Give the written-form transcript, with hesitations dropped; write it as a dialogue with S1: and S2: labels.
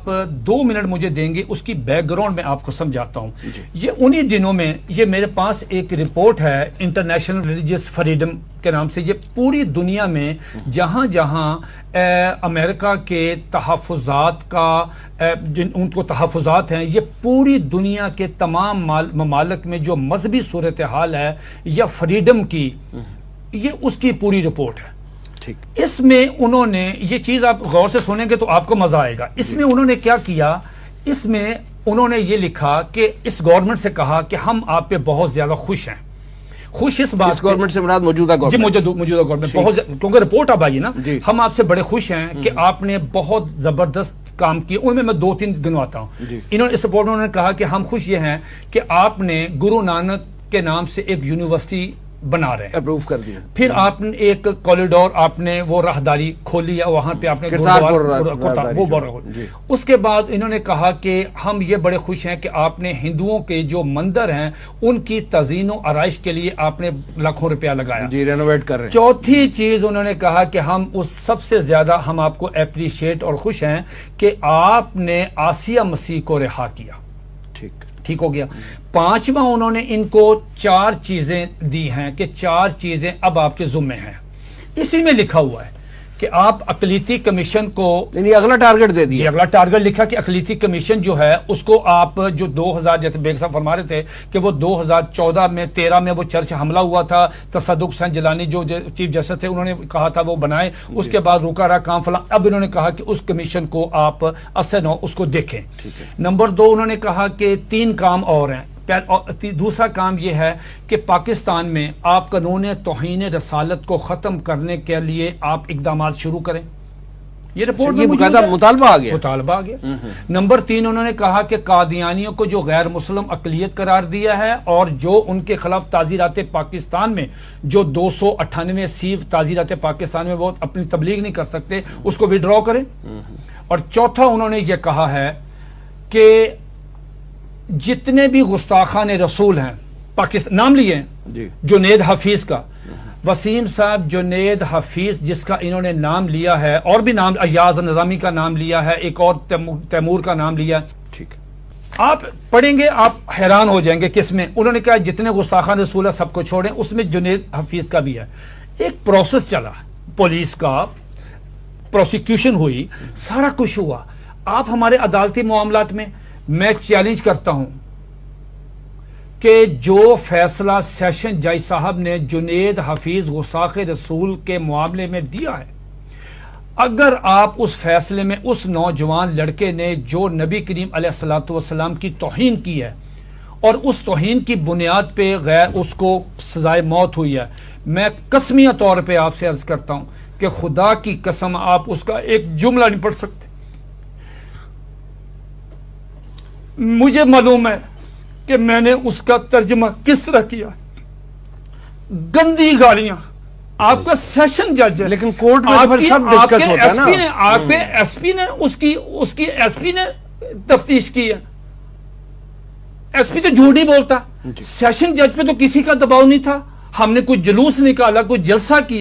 S1: آپ 2 منٹ مجھے دیں گے، اس کی بیک گراؤنڈ میں آپ کو سمجھاتا ہوں. یہ انہی دنوں میں یہ میرے پاس ایک رپورٹ ہے انٹرنیشنل ریلیجیس فریڈم کے نام سے. یہ پوری دنیا میں جہاں جہاں امریکہ کے تحفظات کا ان کو تحفظات ہیں، یہ پوری دنیا کے تمام ممالک میں جو مذہبی صورتحال ہے یا فریڈم کی، یہ اس کی پوری رپورٹ ہے. اس میں انہوں نے یہ چیز آپ غور سے سنیں گے تو آپ کو مزہ آئے گا. اس میں انہوں نے کیا کیا، اس میں انہوں نے یہ لکھا کہ اس گورنمنٹ سے کہا کہ ہم آپ پہ بہت زیادہ خوش ہیں. خوش اس بات،
S2: گورنمنٹ سے مراد موجودہ گورنمنٹ،
S1: جی موجودہ گورنمنٹ بہت، کیونکہ رپورٹ اب آئی نا، ہم آپ سے بڑے خوش ہیں کہ آپ نے بہت زبردست کام کیے. ان میں 2-3 گنواتا ہوں. انہوں نے اس رپورٹ میں کہا کہ ہم خوش یہ ہیں کہ آپ نے گرو نانک کے نام سے ایک یونیورسٹی بنا رہے ہیں،
S2: اپروو کر دیا.
S1: پھر آپ نے ایک کوریڈور، آپ نے وہ راہداری کھولی ہے، وہاں پہ آپ نے اس کے بعد انہوں نے کہا کہ ہم یہ بڑے خوش ہیں کہ آپ نے ہندوؤں کے جو مندر ہیں ان کی تزئین و آرائش کے لیے آپ نے لاکھوں روپیہ لگایا،
S2: جی رینوویٹ کر رہے ہیں.
S1: چوتھی چیز انہوں نے کہا کہ ہم اس سب سے زیادہ ہم آپ کو اپریشیٹ اور خوش ہیں کہ آپ نے آسیہ مسیح کو رہا کیا. ٹھیک ہو گیا. 5واں انہوں نے ان کو 4 چیزیں دی ہیں کہ 4 چیزیں اب آپ کے ذمہ ہیں. اسی میں لکھا ہوا ہے کہ آپ اقلیتی کمیشن کو،
S2: یعنی اگلا ٹارگٹ دے دیا.
S1: اگلا ٹارگٹ لکھا کہ اقلیتی کمیشن جو ہے اس کو آپ جو 2000 جیسے بیگ صاحب فرما رہے تھے کہ وہ 2014 میں 13 میں وہ چرچ حملہ ہوا تھا، تصدق حسین جیلانی جو چیف جسٹس تھے انہوں نے کہا تھا وہ بنائے، اس کے بعد رکا رہا کام فلاں. اب انہوں نے کہا کہ اس کمیشن کو آپ اس کو دیکھیں. نمبر 2 انہوں نے کہا کہ 3 کام اور ہیں. دوسرا کام یہ ہے کہ پاکستان میں آپ قانون توہین رسالت کو ختم کرنے کے لیے آپ اقدامات شروع کریں. یہ رپورٹ میں
S2: مطالبہ آ گیا.
S1: نمبر 3 انہوں نے کہا کہ قادیانیوں کو جو غیر مسلم اقلیت قرار دیا ہے اور جو ان کے خلاف تعزیرات پاکستان میں جو 298 تعزیرات پاکستان میں وہ اپنی تبلیغ نہیں کر سکتے، اس کو وڈرا کریں. اور چوتھا انہوں نے یہ کہا ہے کہ جتنے بھی گستاخان رسول ہیں پاکستان، نام لیے ہیں جنید حفیظ کا، وسیم صاحب جنید حفیظ جس کا انہوں نے نام لیا ہے، اور بھی نام، ایاز نظامی کا نام لیا ہے، ایک اور تیمور کا نام لیا. ٹھیک، آپ پڑھیں گے آپ حیران ہو جائیں گے کس میں. انہوں نے کہا جتنے گستاخان رسول ہے سب کو چھوڑیں، اس میں جنید حفیظ کا بھی ہے. ایک پروسیس چلا، پولیس کا پروسیکیوشن ہوئی، سارا کچھ ہوا. آپ ہمارے عدالتی معاملات میں، میں چیلنج کرتا ہوں کہ جو فیصلہ سیشن جج صاحب نے جنید حفیظ گستاخ رسول کے معاملے میں دیا ہے، اگر آپ اس فیصلے میں اس نوجوان لڑکے نے جو نبی کریم علیہ الصلوۃ والسلام کی توہین کی ہے اور اس توہین کی بنیاد پہ اس کو سزائے موت ہوئی ہے، میں قسمیہ طور پہ آپ سے عرض کرتا ہوں کہ خدا کی قسم آپ اس کا ایک جملہ نہیں پڑھ سکتے. مجھے معلوم ہے کہ میں نے اس کا ترجمہ کس طرح کیا، گندی گالیاں. آپ کا سیشن جج ہے،
S2: لیکن کورٹ میں سب ڈسکس ہوتا ہے نا.
S1: آپ کے ایس پی نے اس کی ایس پی نے تفتیش کی ہے. ایس پی تو جھوٹ ہی بولتا. سیشن جج پہ تو کسی کا دباؤ نہیں تھا. ہم نے کوئی جلوس نکالا، کوئی جلسہ کیا.